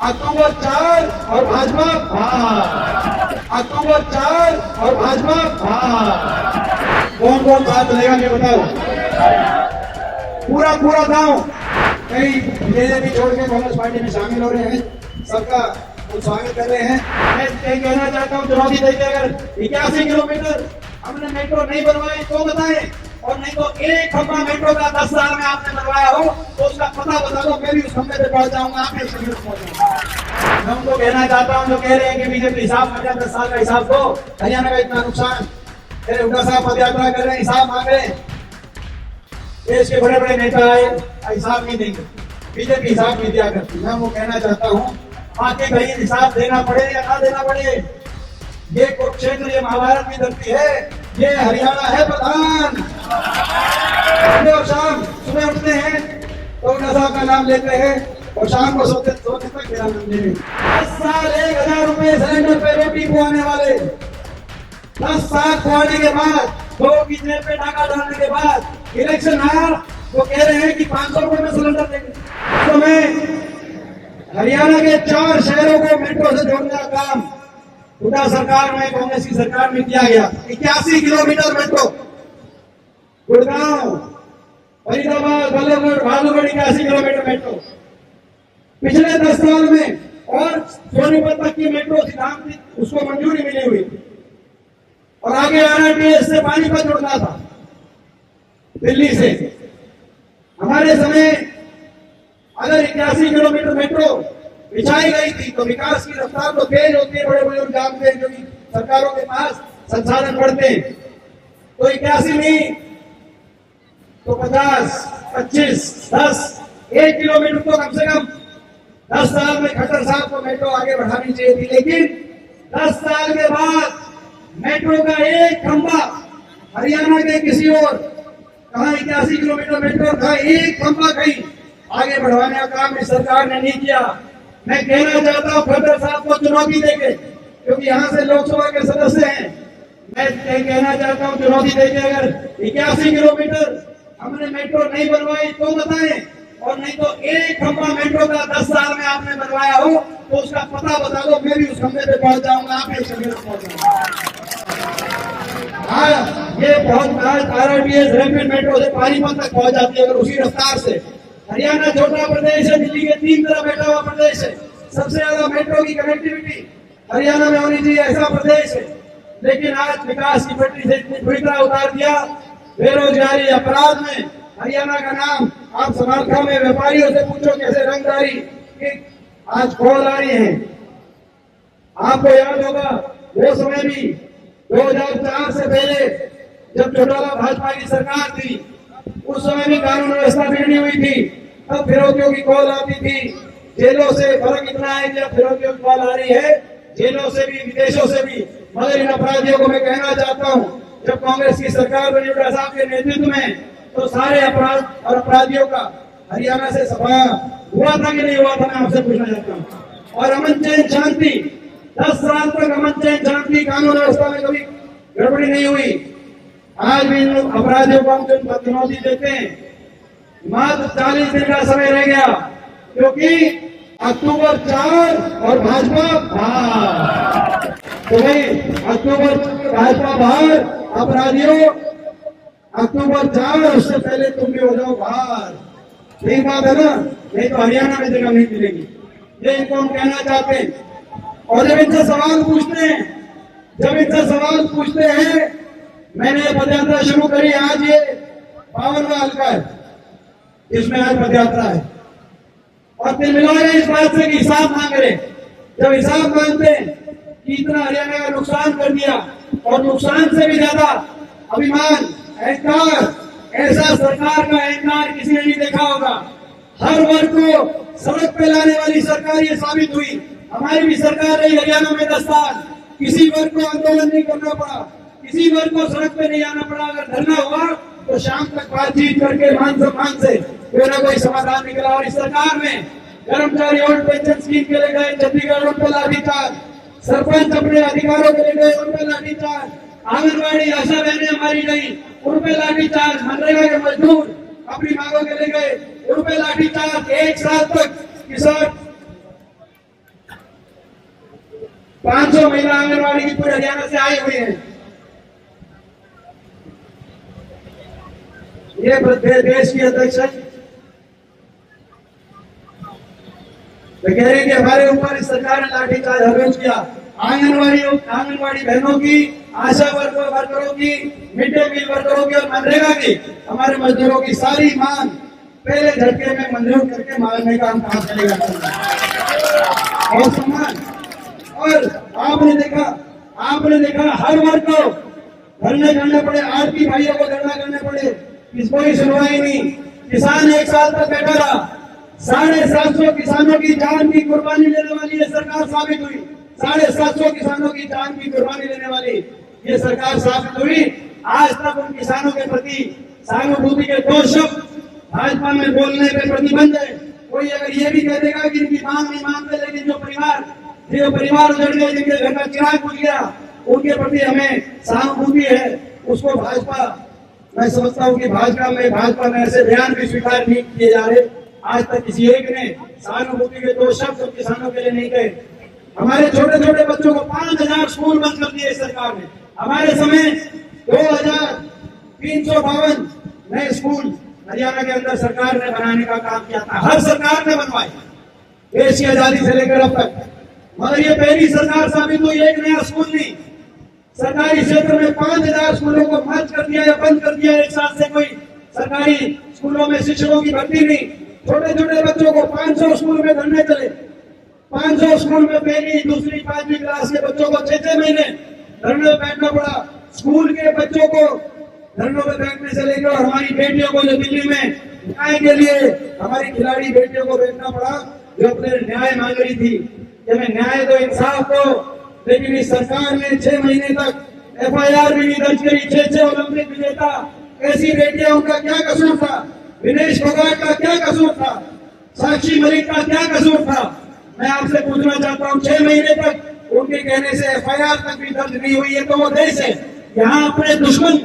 अक्टूबर 4 और भाजपा बाहर। अक्टूबर 4 और भाजपा बाहर। कौन कौन साथ रहेगा ये बताओ। पूरा पूरा गांव कई बीजेपी छोड़ के कांग्रेस पार्टी में शामिल हो रहे हैं। सबका स्वागत कर रहे हैं। मैं कहना चाहता हूँ चुनौती देके अगर 81 किलोमीटर हमने मेट्रो नहीं बनवाई तो बताएं, और नहीं तो एक खंभा मेट्रो का 10 साल में आपने बनवाया हो तो उसका पता बता दो, मैं भी उस खंभे पे पहुंच जाऊंगा, आप भी उस खंभे पे पहुंच जाऊंगा। मैं उनको कहना चाहता हूं जो कह रहे हैं कि बीजेपी हिसाब में 10 साल का हिसाब दो, हरियाणा का इतना नुकसान, मेरे हुड्डा साहब पद यात्रा कर रहे हैं, हिसाब मांग रहे हैं। देश के बड़े बड़े नेता आए हिसाब नहीं देंगे, बीजेपी हिसाब नहीं दिया करती। मैं वो कहना चाहता हूँ आके कहीं हिसाब देना पड़े या ना देना पड़े, ये कुरुक्षेत्र ये महाभारत की धरती है, ये हरियाणा है प्रधान। और शाम सुबह उठते हैं तो साहब का नाम लेते हैं और शाम को सोते तक मेरा नाम लेंगे। 10 साल 1000 रुपए सिलेंडर पे रोटी खुआने वाले, 10 साल खुआने के बाद, 2 की जेब पे टाका डालने के बाद इलेक्शन आया वो कह रहे हैं कि 500 रुपए में सिलेंडर देंगे। तो मैं हरियाणा के 4 शहरों को मेट्रो से जोड़ने का काम हुड्डा सरकार में, कांग्रेस की सरकार में किया गया। 81 kilometre metro, Gurgaon, Faridabad, Ballabhgarh, Bhalugarh 81 kilometre metro पिछले 10 साल में, और सोनीपत तक की मेट्रो सिद्धांत उसको मंजूरी मिली हुई थी, और आगे RRTS से पानीपत जुड़ना था दिल्ली से। हमारे समय अगर 81 किलोमीटर मेट्रो बिछाई गई थी तो विकास की रफ्तार तो तेज होती है, बड़े बड़े जानते हैं क्योंकि सरकारों के पास संसाधन बढ़ते हैं। तो 81 नहीं तो 50, 25, 10, 1 किलोमीटर तो कम से कम 10 साल में खट्टर साहब को मेट्रो आगे बढ़ानी चाहिए थी। लेकिन 10 साल के बाद मेट्रो का एक खंभा हरियाणा के किसी और, कहा 81 किलोमीटर मेट्रो था, एक खंभा कहीं आगे बढ़वाने का काम इस सरकार ने नहीं किया। मैं कहना चाहता हूं खट्टर साहब को चुनौती देके, क्योंकि यहां से लोकसभा के सदस्य हैं, मैं कहना चाहता हूं चुनौती देके अगर 81 किलोमीटर हमने मेट्रो नहीं बनवाई तो बताएं, और नहीं तो एक खंभा मेट्रो का 10 साल में आपने बनवाया हो तो उसका पता बता दो, मैं भी उस खंभे पे पहुंच जाऊंगा, आप भी उस खंभे पे पहुंच जाऊंगा। ये बहुत RRTS रैपिड मेट्रो से पानीपत तक पहुंच जाती है अगर उसी रफ्तार से। हरियाणा छोटा प्रदेश है, दिल्ली के 3 तरफ बैठा हुआ प्रदेश है, सबसे ज्यादा मेट्रो की कनेक्टिविटी हरियाणा में होनी चाहिए, ऐसा प्रदेश है। लेकिन आज विकास की पटरी से इतनी बुरी तरह उतार दिया, बेरोजगारी, अपराध में हरियाणा का नाम आप समालखा में व्यापारियों से पूछो कैसे रंगदारी की आज खोल आ रही है। आपको याद होगा वो समय भी 2004 से पहले जब चौटाला भाजपा की सरकार थी, उस समय भी कानून व्यवस्था बिगड़ी हुई थी, तब फिरौतियों की कॉल आती थी। जेलों से फर्क इतना है कि अब फिरौतियों की कॉल आ रही है जेलों से भी, विदेशों से भी। मगर इन अपराधियों को मैं कहना चाहता हूं जब कांग्रेस की सरकार बनी हुड्डा साहब के नेतृत्व में तो सारे अपराध और अपराधियों का हरियाणा से सफाया हुआ था कि नहीं हुआ था, मैं आपसे पूछना चाहता हूँ। और अमन चैन शांति, 10 साल तक अमन चैन शांति, कानून व्यवस्था में कभी गड़बड़ी नहीं हुई। आज भी इन अपराधियों को हम जो चुनौती देते हैं, मात्र 40 दिन का समय रह गया, क्योंकि अक्टूबर 4 और भाजपा बाहर। तो भाई अक्टूबर भाजपा बाहर, अपराधियों अक्टूबर 4 उससे पहले तुम भी हो जाओ बाहर। ठीक बात है ना, नहीं तो हरियाणा में जगह नहीं मिलेगी, ये इनको हम कहना चाहते हैं। और जब इनसे सवाल पूछते हैं, मैंने ये पदयात्रा शुरू करी, आज ये 52वां हल्का है इसमें आज पदयात्रा है, और फिर मिला रहे इस बात से कि हिसाब मांग रहे। जब हिसाब मांगते हैं कि इतना हरियाणा का नुकसान कर दिया, और नुकसान से भी ज्यादा अभिमान, अहंकार, ऐसा सरकार का अहंकार किसी ने नहीं देखा होगा। हर वर्ग को सड़क पे लाने वाली सरकार ये साबित हुई। हमारी भी सरकार रही हरियाणा में 10 साल, किसी वर्ग को आंदोलन नहीं करना पड़ा, किसी वर्ग को सड़क पे नहीं आना पड़ा। अगर धरना हुआ तो शाम तक बातचीत करके मान सम्मान से कोई ना कोई समाधान निकला। और इस सरकार में कर्मचारी और पेंशन स्कीम के लिए गए चंडीगढ़, उन पर लाठीचार्ज, सरपंच अपने अधिकारों के लिए गए, उन पर लाठीचार्ज, आंगनबाड़ी आशा बहनें हमारी गई, उन पर लाठीचार्ज, मनरेगा के मजदूर अपनी मांगों के लिए गए, उन पर लाठीचार्ज। 1 साल तक किसान 500 महिला आंगनबाड़ी की पूरे हरियाणा से आई हुई है। ये देश की अध्यक्ष है, तो कह रहे कि हमारे ऊपर इस सरकार ने लाठीचार्ज हरवेश किया। आंगनबाड़ी बहनों की, आशा वर्करों की, मिड डे मील वर्करों की और मनरेगा की, हमारे मजदूरों की सारी मांग पहले झटके में मंजूर करके मांगने का हम काम चलेगा और सम्मान। और आपने देखा हर वर्ग को धरने करने पड़े, आरती भाइयों को धरना करने पड़े, कोई सुनवाई नहीं। किसान 1 साल तक बैठा रहा। 750 किसानों की जान की कुर्बानी लेने वाली ये सरकार साबित हुई। 750 किसानों की जान की कुर्बानी लेने वाली ये सरकार साबित हुई। आज तक उन किसानों के प्रति सहानुभूति के 2 शब्द भाजपा में बोलने पे प्रतिबंध है। कोई अगर ये भी कह देगा कि इनकी मांग नहीं मानते, लेकिन जो परिवार उजड़ गए, जिनके घर का चिराग बुझ गया, उनके प्रति हमें सहानुभूति है, उसको भाजपा, मैं समझता हूँ कि भाजपा में ऐसे बयान भी स्वीकार नहीं किए जा रहे। आज तक किसी एक ने सहानुभूति के 2 शब्द किसानों के लिए नहीं कहे। हमारे छोटे छोटे बच्चों को 5000 स्कूल बंद कर दिए सरकार ने। हमारे समय 2352 नए स्कूल हरियाणा के अंदर सरकार ने बनाने का काम किया था। हर सरकार ने बनवाए देश की आजादी से लेकर अब तक, मगर ये पहली सरकार साबित हुई एक नया स्कूल नहीं। सरकारी क्षेत्र में 5000 स्कूलों को मर्ज कर दिया या बंद कर दिया। 1 साल से कोई सरकारी स्कूलों में शिक्षकों की भर्ती नहीं। छोटे छोटे बच्चों को 500 स्कूल में धरने चले। 500 स्कूल में पहली, दूसरी, 5वीं क्लास के बच्चों को 6 महीने धरने में बैठना पड़ा। स्कूल के बच्चों को धरनों में बैठने से लेकर हमारी बेटियों को जो दिल्ली में न्याय के लिए हमारी खिलाड़ी बेटियों को बैठना पड़ा, जो अपने न्याय मांग रही थी कि हमें न्याय दो, इंसाफ दो, लेकिन इस सरकार ने 6 महीने तक FIR भी नहीं दर्ज करी। 6 ओलंपिक विजेता ऐसी बेटियां, उनका क्या कसूर था? विनेश फोगाट का क्या कसूर था? साक्षी मलिक का क्या कसूर था? मैं आपसे पूछना चाहता हूँ, 6 महीने तक उनके कहने से FIR तक भी दर्ज नहीं हुई है। तो वो देश है, यहाँ अपने दुश्मन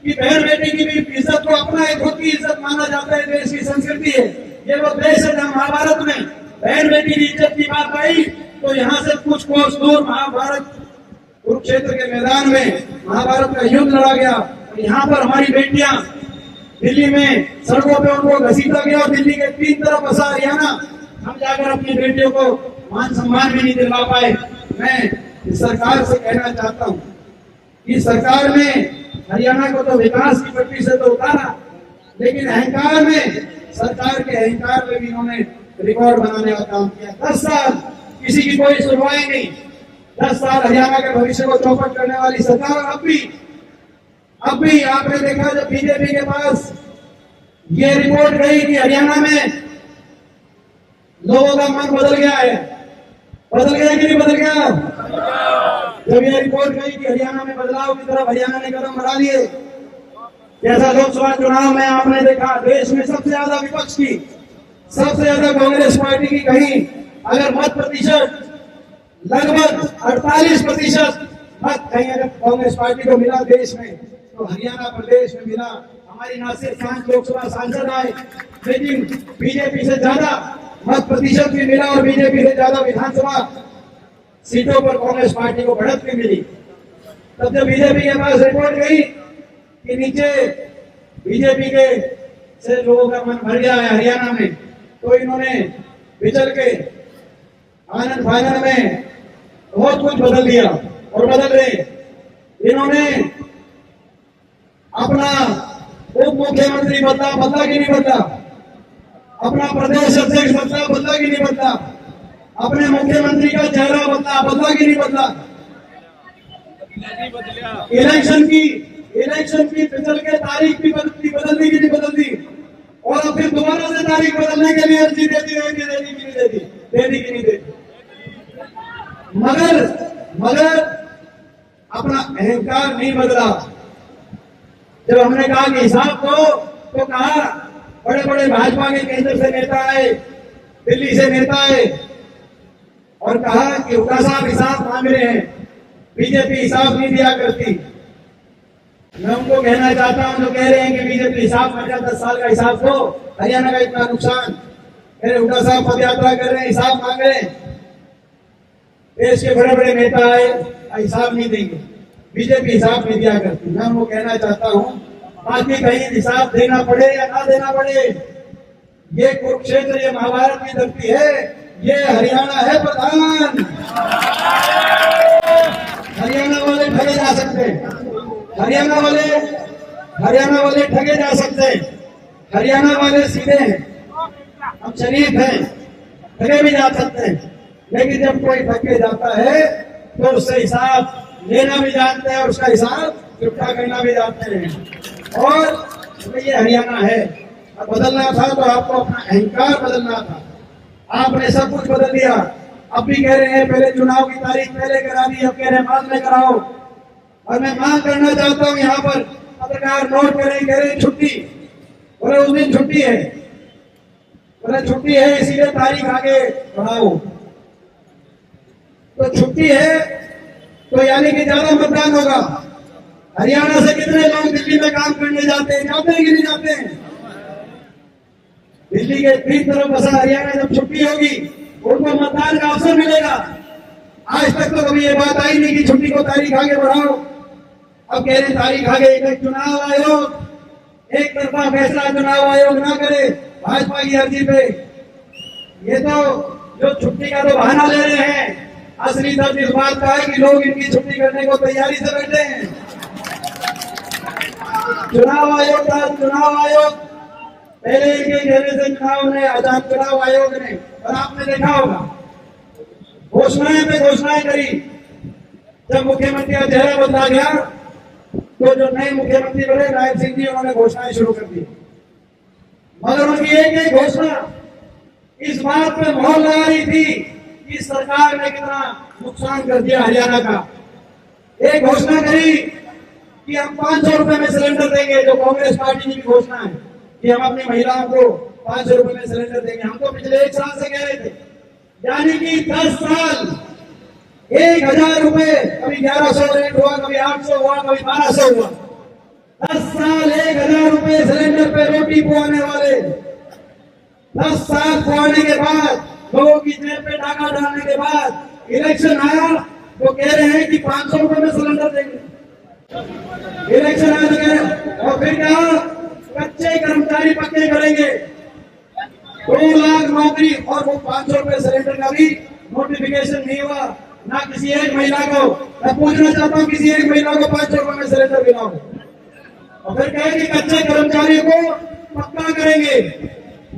की बहन बेटी की भी इज्जत को अपना है, खुद की इज्जत माना जाता है। देश की संस्कृति है। ये वो देश है जहाँ महाभारत में बहन बेटी की इज्जत की बात आई तो यहाँ से कुछ कोस दूर महाभारत कुरुक्षेत्र के मैदान में महाभारत का युद्ध लड़ा गया। यहाँ पर हमारी बेटियां दिल्ली में सड़कों पे उनको घसीटा गया और दिल्ली के 3 तरफ बसा हरियाणा, हम जाकर अपनी बेटियों को मान सम्मान भी नहीं दिलवा पाए। मैं सरकार से कहना चाहता हूँ कि सरकार ने हरियाणा को तो विकास की पटरी से तो उतारा, लेकिन अहंकार में, सरकार के अहंकार में भी इन्होंने रिकॉर्ड बनाने का काम किया। 10 साल किसी की कोई सुनवाई नहीं। 10 साल हरियाणा के भविष्य को चौपट करने वाली सरकार। अब भी आपने देखा जब बीजेपी के पास ये रिपोर्ट गई कि हरियाणा में लोगों का मन बदल गया है। बदल गया कि नहीं बदल गया? जब ये रिपोर्ट गई कि हरियाणा में बदलाव की तरफ हरियाणा ने कदम बढ़ा लिए, जैसा लोकसभा चुनाव में आपने देखा देश में सबसे ज्यादा विपक्ष की, सबसे ज्यादा कांग्रेस पार्टी की, कहीं अगर मत प्रतिशत लगभग 48% मत कहीं अगर कांग्रेस पार्टी को मिला देश में, तो हरियाणा प्रदेश में मिला। हमारी ना सिर्फ 5 लोकसभा सांसद आए, लेकिन बीजेपी से ज्यादा मत प्रतिशत भी मिला और बीजेपी से ज्यादा विधानसभा सीटों पर कांग्रेस पार्टी को बढ़त भी मिली। तब जब बीजेपी के पास रिपोर्ट गई कि नीचे बीजेपी के से लोगों का मन भर गया है हरियाणा में, तो इन्होंने विचल के आनंद फानंद में बहुत कुछ बदल दिया और बदल रहे। इन्होंने अपना उप मुख्यमंत्री बदला कि नहीं बदला? अपना प्रदेश अध्यक्ष बदला कि नहीं बदला? अपने मुख्यमंत्री का चेहरा बदला कि नहीं बदला? इलेक्शन की पिछल के तारीख भी बदल दी कि नहीं बदल दी? और अब फिर दोबारा से तारीख बदलने के लिए अर्जी देती कि नहीं देती? मगर अपना अहंकार नहीं बदला। जब हमने कहा कि हिसाब दो, तो कहा बड़े बड़े भाजपा के केंद्र से नेता आए, दिल्ली से नेता आए और कहा कि हुड्डा साहब हिसाब मांग रहे हैं, बीजेपी हिसाब नहीं दिया करती। मैं उनको कहना चाहता हूं जो कह रहे हैं कि बीजेपी हिसाब मांगा, 10 साल का हिसाब दो, हरियाणा का इतना नुकसान, मेरे हुड्डा साहब पद यात्रा कर रहे हैं, हिसाब मांग रहे हैं। देश के बड़े बड़े नेता आए, हिसाब नहीं देंगे, बीजेपी हिसाब नहीं दिया करती। मैं उनको कहना चाहता हूँ, बाकी कहीं हिसाब देना पड़े या ना देना पड़े, ये कुरुक्षेत्र, ये महाभारत की धरती है, ये हरियाणा है प्रधान। हरियाणा वाले ठगे जा सकते हैं, हरियाणा वाले ठगे जा सकते हैं, हरियाणा वाले सीधे हैं, हम शरीफ हैं, ठगे भी जा सकते हैं। लेकिन जब कोई ठग के जाता है तो उससे हिसाब लेना भी जानते हैं और उसका हिसाब चुकता करना भी जानते हैं। और ये हरियाणा है, अब बदलना था तो आपको अपना अहंकार बदलना था, आपने सब कुछ बदल दिया। अब भी कह रहे हैं पहले चुनाव की तारीख पहले करा दी, अब कह रहे हैं बाद में कराओ। और मैं मांग करना चाहता हूँ, यहाँ पर पत्रकार नोट करें, कह रहे छुट्टी, बोले उस दिन छुट्टी है, बोले छुट्टी है इसीलिए तारीख आगे बढ़ाओ। तो छुट्टी है तो यानी कि ज्यादा मतदान होगा। हरियाणा से कितने लोग दिल्ली में काम करने जाते हैं कि नहीं जाते हैं? दिल्ली के ठीक तरफ बसा हरियाणा, जब छुट्टी होगी उनको मतदान का अवसर मिलेगा। आज तक तो कभी ये बात आई नहीं कि छुट्टी को तारीख आगे बढ़ाओ। अब कह रहे तारीख आगे, एक चुनाव आयोग एक तरफा फैसला चुनाव आयोग ना करे भाजपा की अर्जी पे। ये तो जो छुट्टी का तो बहाना ले रहे हैं, असली दर्द इस बात का है कि लोग इनकी छुट्टी करने को तैयारी से बैठे हैं। चुनाव आयोग था, चुनाव आयोग पहले इनके कहने से चुनाव ने आजाद, चुनाव आयोग ने, और आपने देखा होगा घोषणाएं पे घोषणाएं करी। जब मुख्यमंत्री का चेहरा बदला गया तो जो नए मुख्यमंत्री बने राय सिंह जी, उन्होंने घोषणाएं शुरू कर दी। मगर उनकी एक एक घोषणा इस बात पे मोहर लगा रही थी कि सरकार ने कितना नुकसान कर दिया हरियाणा का। एक घोषणा करी कि हम 500 रुपए में सिलेंडर देंगे, जो कांग्रेस पार्टी की घोषणा है कि हम अपनी महिलाओं को 500 रुपए में सिलेंडर देंगे। हम तो पिछले 1 साल से कह रहे थे, यानी कि 10 साल 1000 रुपए, कभी 1100 रेट हुआ, कभी 800 हुआ, कभी 1200 हुआ। 10 साल 1000 रुपए सिलेंडर पे रोटी पहुंचाने वाले, 10 साल पहुंचाने के बाद, लोगों की जेब पे डाका डालने के बाद इलेक्शन आया तो कह रहे हैं कि 500 रुपए में सिलेंडर देंगे। इलेक्शन आया तो कह रहे, और फिर क्या, कच्चे कर्मचारी पक्के करेंगे, 2 लाख नौकरी, और वो 500 रुपए सिलेंडर का भी नोटिफिकेशन नहीं हुआ ना किसी एक महिला को। मैं पूछना चाहता हूँ, किसी एक महिला को 500 रुपए में सिलेंडर दिलाओ। और फिर कहे कि कच्चे कर्मचारियों को पक्का करेंगे।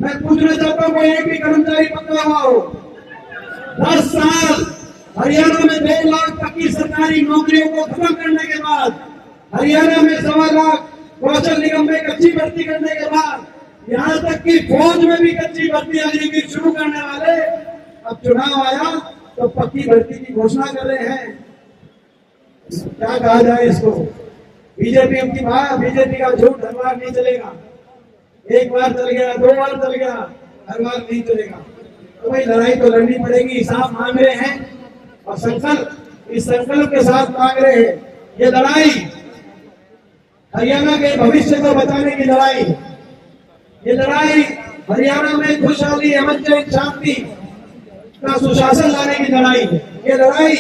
मैं पूछना चाहता हूँ, कोई एक भी कर्मचारी पक्का हुआ हो? 10 साल हरियाणा में 2 लाख पक्की सरकारी नौकरियों को खत्म करने के बाद, हरियाणा में 1.25 लाख कौशल निगम में कच्ची भर्ती करने के बाद, यहाँ तक कि फौज में भी कच्ची भर्ती अग्निवीर शुरू करने वाले, अब चुनाव आया तो पक्की भर्ती की घोषणा कर रहे हैं। क्या कहा जाए इसको? बीजेपी की बात, बीजेपी का झूठ हर बार नहीं चलेगा। एक बार चल गया, 2 बार चल गया, हर बार नहीं चलेगा। तो भाई लड़ाई तो लड़नी पड़ेगी। हिसाब मांग रहे हैं और संकल्प, इस संकल्प के साथ मांग रहे हैं। ये लड़ाई हरियाणा के भविष्य को बचाने की लड़ाई, ये लड़ाई हरियाणा में खुशहाली, अमन, शांति का सुशासन लाने की लड़ाई है। ये लड़ाई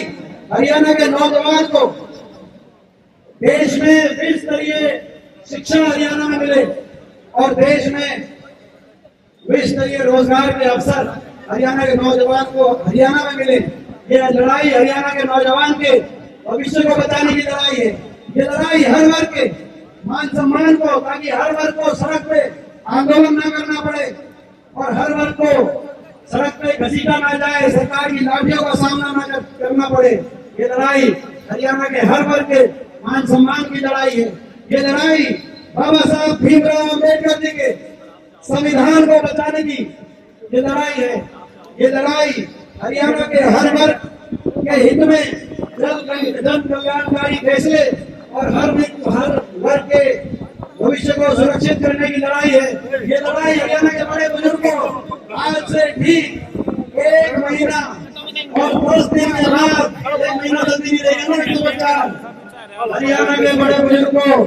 हरियाणा के नौजवान को देश में विश्व स्तरीय शिक्षा हरियाणा में मिले और देश में विश्व स्तरीय रोजगार के अवसर हरियाणा के नौजवान को हरियाणा में मिले। ये लड़ाई हरियाणा के नौजवान के भविष्य को बचाने की लड़ाई है। ये लड़ाई हर वर्ग के मान सम्मान को, ताकि हर वर्ग को सड़क पे आंदोलन न करना पड़े और हर वर्ग को सड़क पे घसीटा ना जाए, सरकार की लाठियों का सामना न करना पड़े। ये लड़ाई हरियाणा के हर वर्ग के मान सम्मान की लड़ाई है। ये लड़ाई बाबा साहब भीमराव अम्बेडकर जी के संविधान को बचाने की ये लड़ाई है। ये लड़ाई हरियाणा के हर वर्ग के हित में जन कल्याणकारी फैसले और हर वर्ग के भविष्य को सुरक्षित करने की लड़ाई है। ये लड़ाई हरियाणा के बड़े बुजुर्गों आज से ठीक 1 महीना और 10 दिन के बाद, 1 महीना जल्दी नहीं रहेगा। हरियाणा के बड़े बुजुर्गों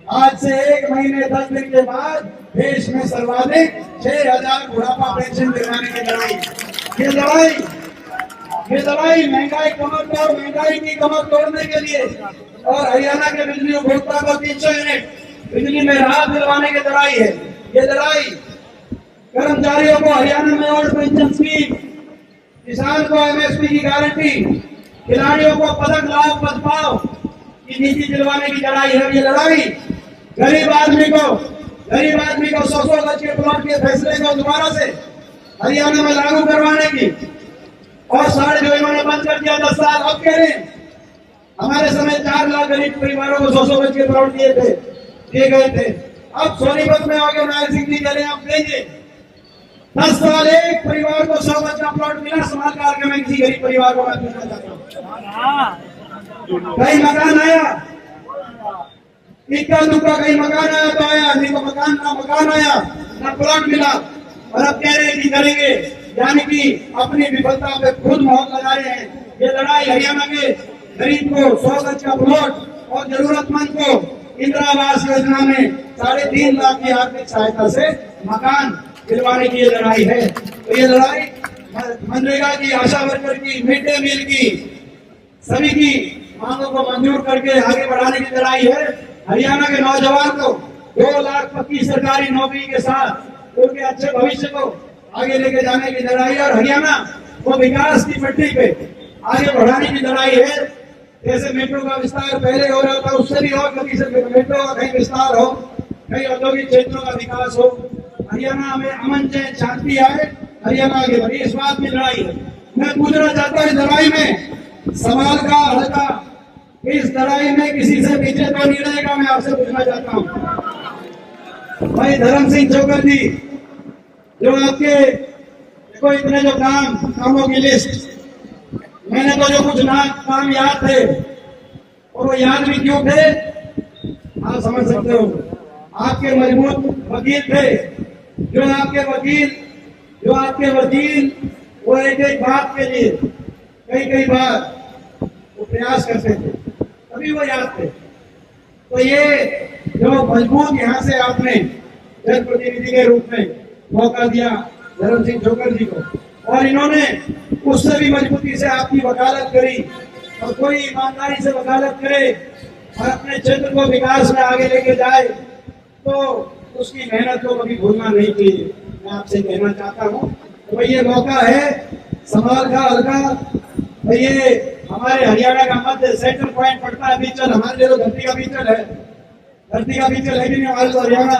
आज से 1 महीने 10 दिन के बाद देश में सर्वाधिक 6000 बुढ़ापा पेंशन दिलाने की लड़ाई। ये लड़ाई ये लड़ाई महंगाई की कमर तोड़ने के लिए और हरियाणा के बिजली उपभोक्ता को 300 यूनिट बिजली में राहत दिलवाने की लड़ाई है। ये लड़ाई कर्मचारियों को हरियाणा में और पेंशन स्कीम, किसान को एमएसपी की गारंटी, खिलाड़ियों को पदक लाभ पदभाव की नीति दिलवाने की लड़ाई है। ये लड़ाई गरीब आदमी को 100 गज के प्लॉट के फैसले को दोबारा से हरियाणा में लागू करवाने की, और साढ़े जो इन्होंने बंद कर दिया 10 साल, अब कह रहे हैं हमारे समय 4 लाख गरीब परिवारों को 100 गज के प्लॉट दिए गए थे। अब सोनीपत में आगे नारायण सिंह जी कह रहे हैं आप देंगे 10 साल एक परिवार को 100 गज का प्लॉट मिला। समाज का आगे मैं किसी गरीब परिवार को मैं पूछना चाहता हूँ, कहीं मकान आया, इक्का दुक्का कहीं मकान आया तो आया, नहीं तो मकान आया ना प्लॉट मिला। और अब कह रहे हैं कि करेंगे, यानी कि अपनी विफलता पे खुद मोहर लगा रहे हैं। ये लड़ाई हरियाणा के गरीब को 100 गज का प्लॉट और जरूरतमंद को इंदिरा आवास योजना में 3.5 लाख की आर्थिक सहायता से मकान दिलवाने की ये लड़ाई है। तो ये लड़ाई मनरेगा की, आशा वर्कर की, मिड डे मील की, सभी की मांगों को मंजूर करके आगे बढ़ाने की लड़ाई है। हरियाणा के नौजवान को 2 लाख पक्की सरकारी नौकरी के साथ उनके अच्छे भविष्य को आगे लेके जाने की लड़ाई है। और हरियाणा को विकास की पटरी पे आगे बढ़ाने की लड़ाई है। जैसे मेट्रो का विस्तार पहले हो रहा था, उससे भी और गति से मेट्रो का कहीं विस्तार हो, कहीं औद्योगिक क्षेत्रों का विकास हो, हरियाणा में अमन चैन शांति आए, हरियाणा आगे बढ़े, इस बात की लड़ाई है। मैं पूछना चाहता हूँ, इस लड़ाई में समाज का हल्का, इस लड़ाई में किसी से पीछे तो नहीं रहेगा। मैं आपसे पूछना चाहता हूँ भाई धर्म सिंह चौकर जी, जो आपके देखो इतने जो कामों की लिस्ट, मैंने तो जो कुछ काम याद थे, और वो याद भी क्यों थे आप समझ सकते हो। आपके मजबूत वकील थे, जो आपके वकील वो एक बात के लिए कई बार वो प्रयास करते थे, तभी वो याद थे। तो ये जो मजबूत यहाँ से आपने जनप्रतिनिधि के रूप में मौका दिया धर्म सिंह चौकर जी को, और इन्होंने उससे भी मजबूती से आपकी वकालत करी, और कोई ईमानदारी से वकालत करे और अपने क्षेत्र को विकास में आगे लेके जाए तो उसकी मेहनत को कभी भूलना नहीं चाहिए। मैं आपसे कहना चाहता हूँ तो ये मौका है समाज का हल्का, ये हमारे हरियाणा का मध्य सेंट्रल पॉइंट पड़ता है, बीचल हमारे लिए तो धरती का बीचल है कि नहीं हमारे तो हरियाणा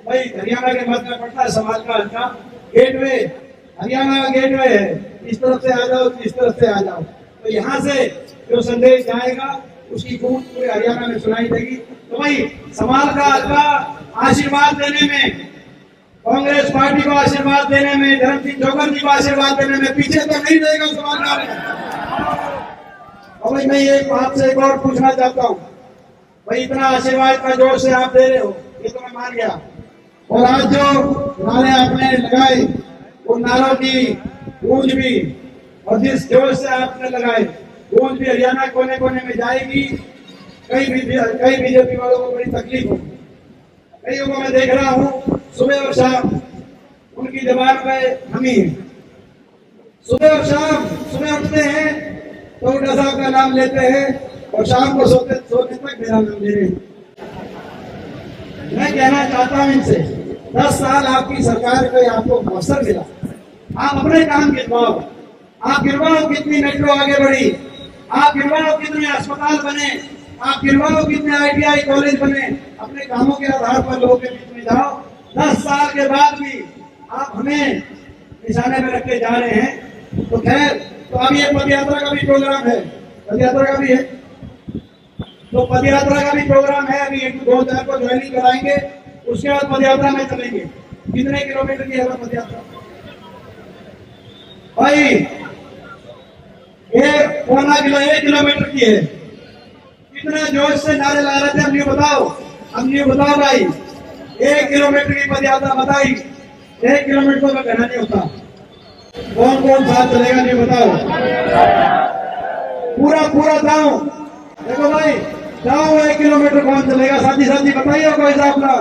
भाई हरियाणा के मध्य में पड़ता है। समाज का हल्का गेटवे, हरियाणा का गेटवे है, इस तरफ से आ जाओ, इस तरफ से आ जाओ। तो यहाँ से जो संदेश जाएगा उसकी गूंज पूरे हरियाणा में सुनाई देगी। तो भाई समाज का हल्का आशीर्वाद देने में, कांग्रेस पार्टी को आशीर्वाद देने में, धर्म सिंह चौकर जी को आशीर्वाद देने में पीछे तो नहीं रहेगा समाज का। और भाई मैं ये आपसे एक और पूछना चाहता हूँ, भाई इतना आशीर्वाद का जोर से आप दे रहे हो, ये तो मैं मान गया, और आज जो नारे आपने लगाए उन नारों की गूंज भी, और जिस जोर से आपने लगाए गूंज भी हरियाणा कोने कोने में जाएगी। कई बीजेपी वालों को बड़ी तकलीफ होगी, कईयों को मैं देख रहा हूँ सुबह और शाम उनकी जबान पे हमी है। सुबह और शाम, सुबह उठते हैं तो हुड्डा साहब का नाम लेते हैं और शाम को सोते तक मेरा नाम ले रहे हैं। मैं कहना चाहता हूं इनसे, 10 साल आपकी सरकार को आपको अवसर मिला, आप अपने काम गिनवाओ, आप गिनवाओ कितनी मेट्रो आगे बढ़ी, आप गिनवाओ कितने अस्पताल बने, आप गिनवाओ कितने ITI कॉलेज बने। अपने कामों के आधार पर लोगों के बीच में जाओ। 10 साल के बाद भी आप हमें निशाने में रख के जा रहे हैं। तो खैर, तो अब ये पदयात्रा का भी प्रोग्राम है, पदयात्रा का भी है, तो पदयात्रा का भी प्रोग्राम है। अभी 1-2 को ज्वाइनिंग कराएंगे, उसके बाद पदयात्रा में चलेंगे। कितने किलोमीटर की है पदयात्रा भाई? 1 किलोमीटर की है। कितने जोश से नारे ला रहे थे, अब न्यू बताओ भाई। 1 किलोमीटर की पदयात्रा बताई, 1 किलोमीटर तो मैं कहना नहीं होता। कौन कौन साथ चलेगा नहीं बताओ? पूरा गाँव देखो भाई, गाँव 1 किलोमीटर कौन चलेगा? साथी बताइए कोई हिसाब ना।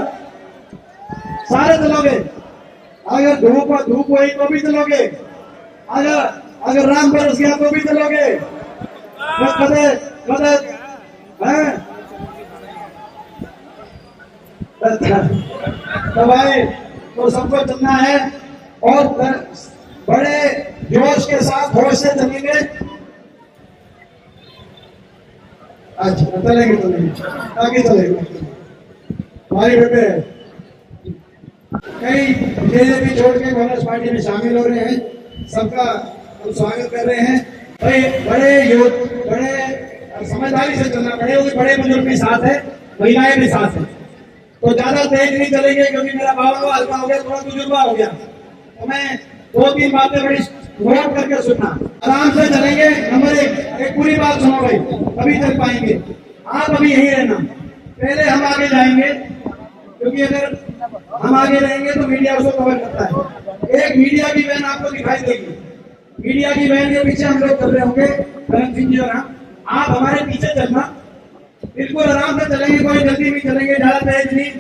सारे चलोगे? अगर धूप हुई तो भी चलोगे? अगर अगर राम बरस गया तो भी चलोगे? मदद मदद है। तो भाई तो सबको चलना है और बड़े जोश के साथ होश से चलेंगे। अच्छा चलेंगे आगे चलेंगे। हमारे बेटे कई बीजेपी छोड़ के कांग्रेस पार्टी में शामिल हो रहे हैं, सबका हम स्वागत कर रहे हैं। भाई बड़े समझदारी से चलना पड़ेगा। बड़े बुजुर्ग भी साथ है, महिलाएं भी साथ है, तो ज्यादा तेज नहीं चलेंगे क्योंकि मेरा बाबा हल्का हो गया, थोड़ा बुजुर्गा हो गया। तो मैं 2-3 बातें बड़ी नोट करके सुनना, आराम से चलेंगे। नंबर एक पूरी बात सुनो भाई, अभी चल पाएंगे। आप अभी यही रहना, पहले हम आगे जाएंगे क्योंकि अगर हम आगे रहेंगे तो मीडिया उसको कवर करता है। एक मीडिया की वैन आपको दिखाई देगी, मीडिया की वैन के पीछे हम लोग चल रहे होंगे, करण सिंह जी और आप हमारे पीछे चलना, बिल्कुल आराम से चलेंगे, कोई जल्दी नहीं चलेंगे, ज्यादा तेज नहीं।